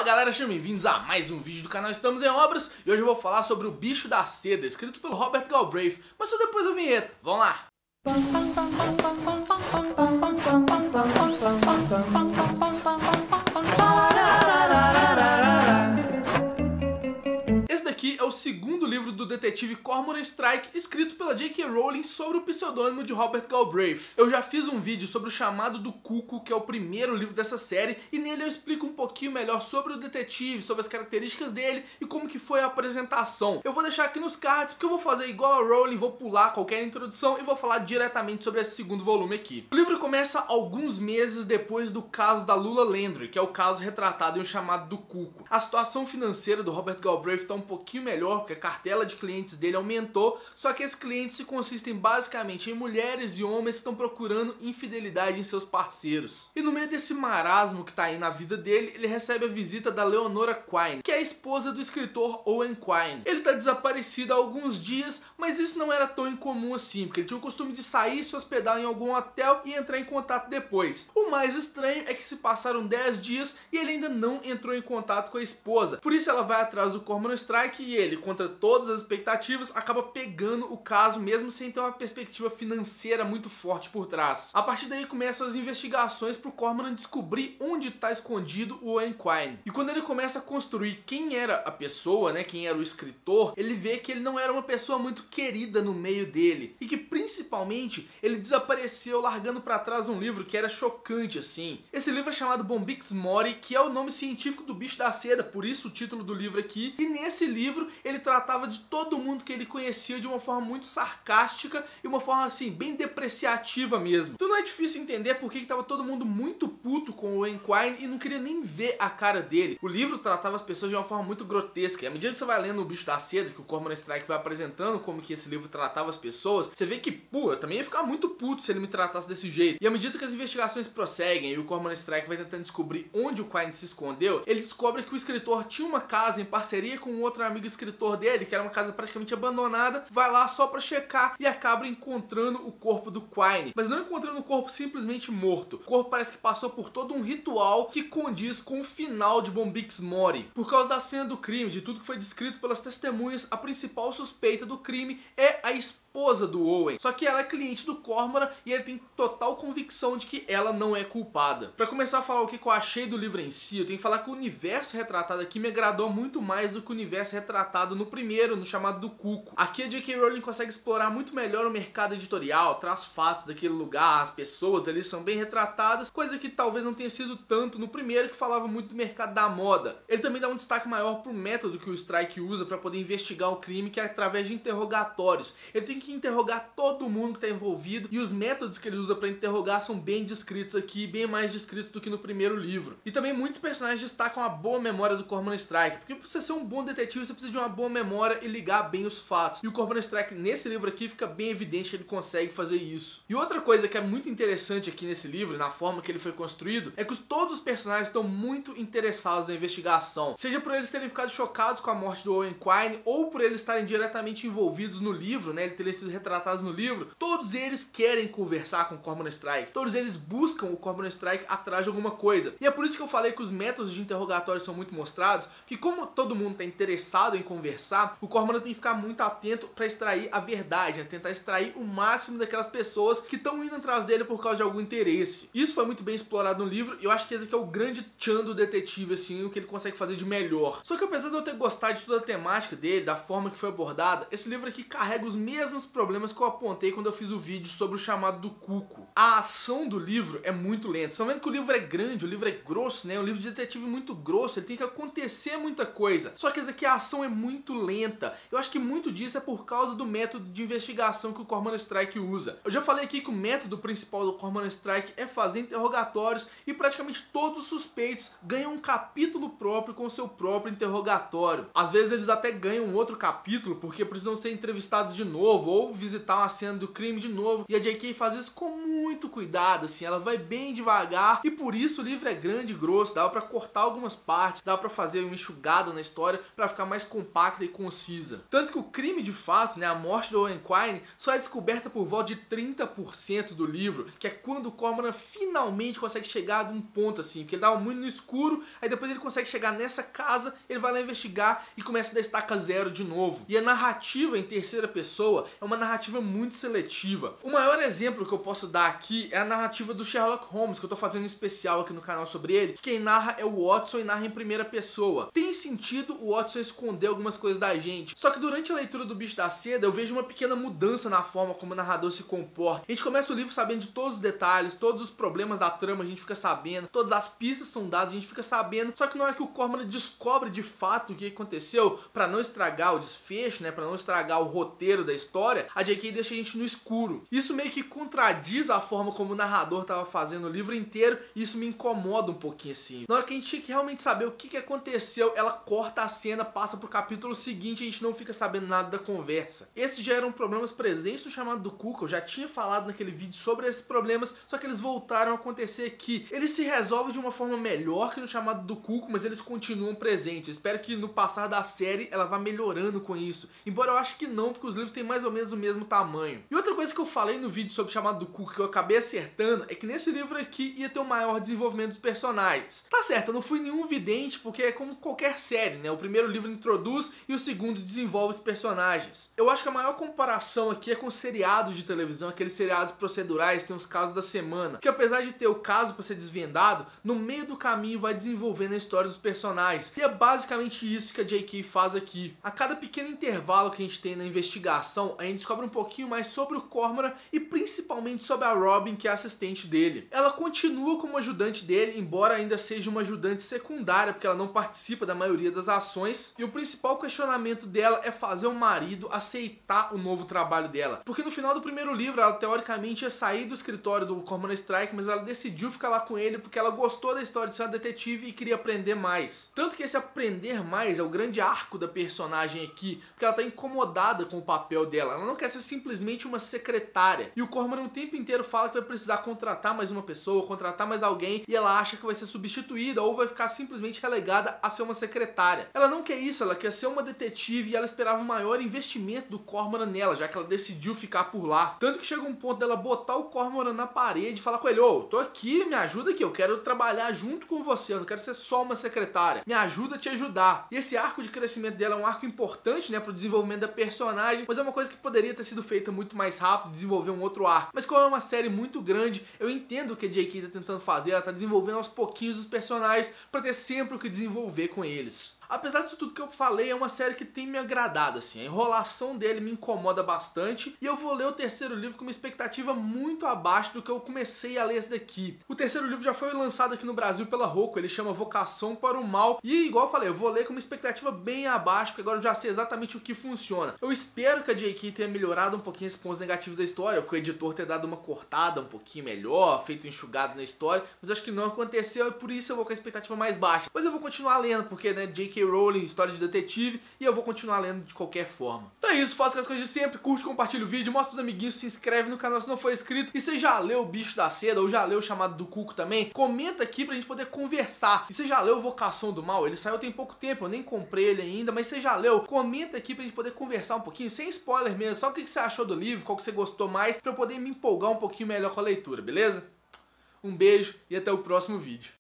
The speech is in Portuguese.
Fala galera, sejam bem-vindos a mais um vídeo do canal Estamos em Obras. E hoje eu vou falar sobre O Bicho da Seda, escrito pelo Robert Galbraith, mas só depois da vinheta. Vamos lá! Esse daqui é o segundo livro do detetive Cormoran Strike, escrito pela J.K. Rowling sobre o pseudônimo de Robert Galbraith. Eu já fiz um vídeo sobre o Chamado do Cuco, que é o primeiro livro dessa série, e nele eu explico um pouquinho melhor sobre o detetive, sobre as características dele e como que foi a apresentação. Eu vou deixar aqui nos cards, porque eu vou fazer igual a Rowling, vou pular qualquer introdução e vou falar diretamente sobre esse segundo volume aqui. O livro começa alguns meses depois do caso da Lula Landry, que é o caso retratado em O Chamado do Cuco. A situação financeira do Robert Galbraith está um pouquinho melhor, porque a cartela de clientes dele aumentou, só que esses clientes se consistem basicamente em mulheres e homens que estão procurando infidelidade em seus parceiros. E no meio desse marasmo que tá aí na vida dele, ele recebe a visita da Leonora Quine, que é a esposa do escritor Owen Quine. Ele tá desaparecido há alguns dias, mas isso não era tão incomum assim, porque ele tinha o costume de sair, se hospedar em algum hotel e entrar em contato depois. O mais estranho é que se passaram 10 dias e ele ainda não entrou em contato com a esposa. Por isso ela vai atrás do Cormoran Strike e ele, contra todas as expectativas, acaba pegando o caso mesmo sem ter uma perspectiva financeira muito forte por trás. A partir daí começam as investigações pro Cormoran descobrir onde está escondido o Owen Quine. E quando ele começa a construir quem era a pessoa, né, quem era o escritor, ele vê que ele não era uma pessoa muito querida no meio dele e que principalmente ele desapareceu largando para trás um livro que era chocante assim. Esse livro é chamado Bombyx Mori, que é o nome científico do bicho da seda, por isso o título do livro aqui. E nesse livro ele tratava de todo mundo que ele conhecia de uma forma muito sarcástica e uma forma assim bem depreciativa mesmo. Então não é difícil entender por que estava todo mundo muito puto com o Owen Quine e não queria nem ver a cara dele. O livro tratava as pessoas de uma forma muito grotesca, e à medida que você vai lendo O Bicho da Seda, que o Cormoran Strike vai apresentando como que esse livro tratava as pessoas, você vê que, pô, eu também ia ficar muito puto se ele me tratasse desse jeito. E à medida que as investigações prosseguem e o Cormoran Strike vai tentando descobrir onde o Quine se escondeu, ele descobre que o escritor tinha uma casa em parceria com um outro amigo escritor dele, que era uma casa praticamente abandonada, vai lá só pra checar e acaba encontrando o corpo do Quine. Mas não encontrando o corpo simplesmente morto. O corpo parece que passou por todo um ritual que condiz com o final de Bombyx Mori. Por causa da cena do crime, de tudo que foi descrito pelas testemunhas, a principal suspeita do crime é a esposa do Owen. Só que ela é cliente do Cormoran e ele tem total convicção de que ela não é culpada. Pra começar a falar o que eu achei do livro em si, eu tenho que falar que o universo retratado aqui me agradou muito mais do que o universo retratado no primeiro, no Chamado do Cuco. Aqui a J.K. Rowling consegue explorar muito melhor o mercado editorial, traz fatos daquele lugar, as pessoas ali são bem retratadas, coisa que talvez não tenha sido tanto no primeiro, que falava muito do mercado da moda. Ele também dá um destaque maior pro método que o Strike usa para poder investigar o crime, que é através de interrogatórios. Ele tem que interrogar todo mundo que está envolvido e os métodos que ele usa para interrogar são bem descritos aqui, bem mais descritos do que no primeiro livro. E também muitos personagens destacam a boa memória do Cormoran Strike, porque pra você ser um bom detetive você precisa de uma boa memória e ligar bem os fatos. E o Cormoran Strike nesse livro aqui fica bem evidente que ele consegue fazer isso. E outra coisa que é muito interessante aqui nesse livro, na forma que ele foi construído, é que todos os personagens estão muito interessados na investigação. Seja por eles terem ficado chocados com a morte do Owen Quine, ou por eles estarem diretamente envolvidos no livro, né, ele terem sido retratados no livro, todos eles querem conversar com o Cormoran Strike. Todos eles buscam o Cormoran Strike atrás de alguma coisa. E é por isso que eu falei que os métodos de interrogatório são muito mostrados, que como todo mundo está interessado em conversar, o Cormoran tem que ficar muito atento para extrair a verdade, né? Tentar extrair o máximo daquelas pessoas que estão indo atrás dele por causa de algum interesse. Isso foi muito bem explorado no livro e eu acho que esse aqui é o grande tchan do detetive, assim, o que ele consegue fazer de melhor. Só que apesar de eu ter gostado de toda a temática dele, da forma que foi abordada, esse livro aqui carrega os mesmos problemas que eu apontei quando eu fiz o vídeo sobre o Chamado do Cuco. A ação do livro é muito lenta. Vocês estão vendo que o livro é grande, o livro é grosso, né? Um livro de detetive muito grosso, ele tem que acontecer muita coisa. Só que esse aqui a ação é muito lenta. Eu acho que muito disso é por causa do método de investigação que o Cormoran Strike usa. Eu já falei aqui que o método principal do Cormoran Strike é fazer interrogatórios e praticamente todos os suspeitos ganham um capítulo próprio com o seu próprio interrogatório. Às vezes eles até ganham um outro capítulo porque precisam ser entrevistados de novo vou visitar uma cena do crime de novo, e a J.K. faz isso com muito cuidado, assim, ela vai bem devagar, e por isso o livro é grande e grosso, dava pra cortar algumas partes, dava pra fazer uma enxugada na história pra ficar mais compacta e concisa. Tanto que o crime de fato, né, a morte do Owen Quine, só é descoberta por volta de 30% do livro, que é quando o Cormoran finalmente consegue chegar a um ponto assim, porque ele tava muito no escuro, aí depois ele consegue chegar nessa casa, ele vai lá investigar e começa da estaca zero de novo. E a narrativa em terceira pessoa é uma narrativa muito seletiva. O maior exemplo que eu posso dar aqui é a narrativa do Sherlock Holmes, que eu tô fazendo um especial aqui no canal sobre ele, que quem narra é o Watson e narra em primeira pessoa. Tem sentido o Watson esconder algumas coisas da gente, só que durante a leitura do Bicho da Seda eu vejo uma pequena mudança na forma como o narrador se comporta. A gente começa o livro sabendo de todos os detalhes, todos os problemas da trama a gente fica sabendo, todas as pistas são dadas a gente fica sabendo, só que na hora que o Cormoran descobre de fato o que aconteceu, pra não estragar o desfecho, né, pra não estragar o roteiro da história, a J.K. deixa a gente no escuro. Isso meio que contradiz a forma como o narrador tava fazendo o livro inteiro, e isso me incomoda um pouquinho assim. Na hora que a gente tinha que realmente saber o que aconteceu, ela corta a cena, passa pro capítulo seguinte e a gente não fica sabendo nada da conversa. Esses já eram problemas presentes no Chamado do Cuco, eu já tinha falado naquele vídeo sobre esses problemas, só que eles voltaram a acontecer aqui. Eles se resolvem de uma forma melhor que no Chamado do Cuco, mas eles continuam presentes. Eu espero que no passar da série ela vá melhorando com isso, embora eu acho que não, porque os livros têm mais ou menos o mesmo tamanho. E outra coisa que eu falei no vídeo sobre o Chamado do Cuco que eu acabei acertando é que nesse livro aqui ia ter um maior desenvolvimento dos personagens. Tá certo, eu não fui nenhum vidente, porque é como qualquer série, né? O primeiro livro introduz e o segundo desenvolve os personagens. Eu acho que a maior comparação aqui é com seriados de televisão, aqueles seriados procedurais, tem os casos da semana, que apesar de ter o caso para ser desvendado, no meio do caminho vai desenvolvendo a história dos personagens. E é basicamente isso que a J.K. faz aqui. A cada pequeno intervalo que a gente tem na investigação, a gente descobre um pouquinho mais sobre o Cormoran e principalmente sobre a Robin, que é a assistente dele. Ela continua como ajudante dele, embora ainda seja uma ajudante secundária, porque ela não participa da maioria das ações, e o principal questionamento dela é fazer o marido aceitar o novo trabalho dela. Porque no final do primeiro livro, ela teoricamente ia sair do escritório do Cormoran Strike, mas ela decidiu ficar lá com ele porque ela gostou da história de ser uma detetive e queria aprender mais. Tanto que esse aprender mais é o grande arco da personagem aqui, porque ela tá incomodada com o papel dela, ela não quer ser simplesmente uma secretária. E o Cormoran o tempo inteiro fala que vai precisar contratar mais uma pessoa, contratar mais alguém, e ela acha que vai ser substituída ou vai ficar simplesmente relegada a ser uma secretária. Ela não quer isso, ela quer ser uma detetive e ela esperava um maior investimento do Cormoran nela, já que ela decidiu ficar por lá. Tanto que chega um ponto dela botar o Cormoran na parede e falar com ele: ô, tô aqui, me ajuda aqui, eu quero trabalhar junto com você, eu não quero ser só uma secretária, me ajuda a te ajudar. E esse arco de crescimento dela é um arco importante, né, pro desenvolvimento da personagem, mas é uma coisa que poderia ter sido feita muito mais rápido, desenvolver um outro arco. Mas como é uma série muito grande, eu entendo o que a J.K. tá tentando fazer, ela tá desenvolvendo aos pouquinhos os personagens pra ter sempre o que desenvolver com eles. Apesar disso tudo que eu falei, é uma série que tem me agradado, assim. A enrolação dele me incomoda bastante e eu vou ler o terceiro livro com uma expectativa muito abaixo do que eu comecei a ler esse daqui. O terceiro livro já foi lançado aqui no Brasil pela Rocco, ele chama Vocação para o Mal e, igual eu falei, eu vou ler com uma expectativa bem abaixo, porque agora eu já sei exatamente o que funciona. Eu espero que a J.K. tenha melhorado um pouquinho esses pontos negativos da história, que o editor tenha dado uma cortada um pouquinho melhor, feito um enxugado na história, mas acho que não aconteceu e por isso eu vou com a expectativa mais baixa. Mas eu vou continuar lendo, porque, né, J.K. Rowling, história de detetive, e eu vou continuar lendo de qualquer forma. Então é isso, faça as coisas de sempre, curte, compartilha o vídeo, mostra pros amiguinhos, se inscreve no canal se não for inscrito, e você já leu o Bicho da Seda, ou já leu o Chamado do Cuco também, comenta aqui pra gente poder conversar. E você já leu Vocação do Mal? Ele saiu tem pouco tempo, eu nem comprei ele ainda, mas você já leu? Comenta aqui pra gente poder conversar um pouquinho, sem spoiler mesmo, só o que você achou do livro, qual que você gostou mais, pra eu poder me empolgar um pouquinho melhor com a leitura, beleza? Um beijo e até o próximo vídeo.